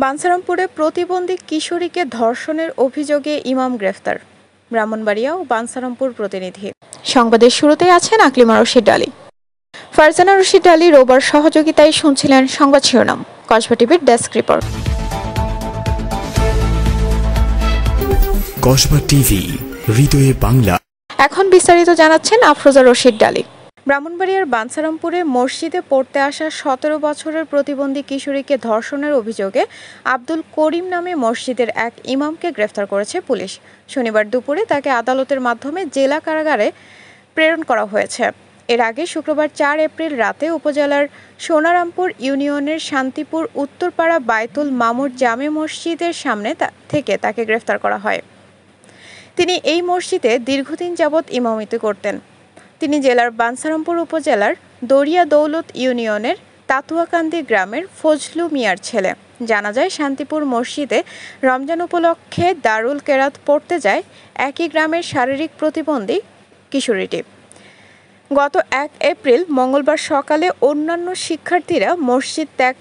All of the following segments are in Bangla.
বাঞ্ছারামপুরে প্রতিবন্ধী কিশোরীকে ধর্ষণের অভিযোগে ইমাম গ্রেফতার। ব্রাহ্মণবাড়িয়া ও বাঞ্ছারামপুর প্রতিনিধি। সংবাদের শুরুতেই আছেন আকলিমা রশিদ আলী। ফারজানা রশিদ আলী রোববার সহযোগিতায় শুনছিলেন সংবাদ শিরোনাম। কসবা টিভির ডেস্ক রিপোর্ট। কসবা টিভি, হৃদয়ে বাংলা। এখন বিস্তারিত জানাচ্ছেন আফরোজা রশিদ আলী। ব্রাহ্মণবাড়িয়ার বাঞ্ছারামপুরে মসজিদে পড়তে আসা 17 বছরের প্রতিবন্ধী কিশোরীকে ধর্ষণের অভিযোগে আব্দুল করিম নামে মসজিদের এক ইমামকে গ্রেফতার করেছে পুলিশ। শনিবার দুপুরে তাকে আদালতের মাধ্যমে জেলা কারাগারে প্রেরণ করা হয়েছে। এর আগে শুক্রবার 4 এপ্রিল রাতে উপজেলার সোনারামপুর ইউনিয়নের শান্তিপুর উত্তরপাড়া বায়তুল মামুর জামে মসজিদের সামনে থেকে তাকে গ্রেফতার করা হয়। তিনি এই মসজিদে দীর্ঘদিন যাবৎ ইমামতি করতেন। তিনি জেলার বাঞ্ছারামপুর উপজেলার দরিয়া দৌলত ইউনিয়নের তাতুয়াকান্দি গ্রামের ফজলু মিয়ার ছেলে। জানা যায়, শান্তিপুর মসজিদে রমজান উপলক্ষে দারুল কেরাত পড়তে যায় একই গ্রামের শারীরিক প্রতিবন্ধী কিশোরীটি। গত 1 এপ্রিল মঙ্গলবার সকালে অন্যান্য শিক্ষার্থীরা মসজিদ ত্যাগ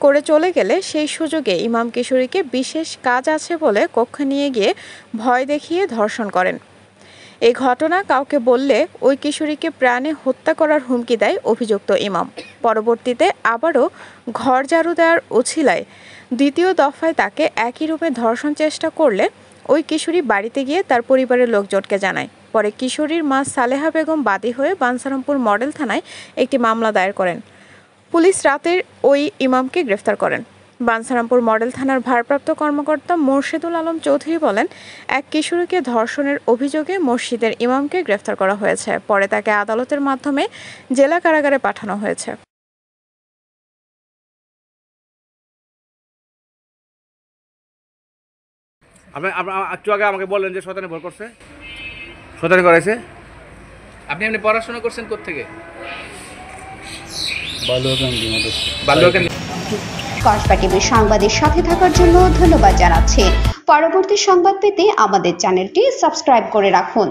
করে চলে গেলে সেই সুযোগে ইমাম কিশোরীকে বিশেষ কাজ আছে বলে কক্ষে নিয়ে গিয়ে ভয় দেখিয়ে ধর্ষণ করেন। এই ঘটনা কাউকে বললে ওই কিশোরীকে প্রাণে হত্যা করার হুমকি দেয় অভিযুক্ত ইমাম। পরবর্তীতে আবারও ঘর ঝাড়ু দেওয়ার উছিলায় দ্বিতীয় দফায় তাকে একই রুমে ধর্ষণ চেষ্টা করলে ওই কিশোরী বাড়িতে গিয়ে তার পরিবারের লোকজনকে জানায়। পরে কিশোরীর মা সালেহা বেগম বাদী হয়ে বাঞ্ছারামপুর মডেল থানায় একটি মামলা দায়ের করেন। পুলিশ রাতের ওই ইমামকে গ্রেফতার করেন। বাঞ্ছারামপুর মডেল থানার ভারপ্রাপ্ত কর্মকর্তা মোর্শেদুল আলম চৌধুরী বলেন, এক কিশোরীকে ধর্ষণের অভিযোগে মসজিদের ইমামকে গ্রেফতার করা হয়েছে। পরে তাকে আদালতের মাধ্যমে জেলা কারাগারে পাঠানো হয়েছে। একটু আগে আমাকে বললেন যে শয়তানি ভর করছে, শয়তানি করাইছে। আপনি পড়াশোনা করছেন কোত্থেকে? কসবা টিভির সংবাদের সাথে থাকার জন্য ধন্যবাদ জানাচ্ছি। পরবর্তী সংবাদ পেতে আমাদের চ্যানেলটি সাবস্ক্রাইব করে রাখুন।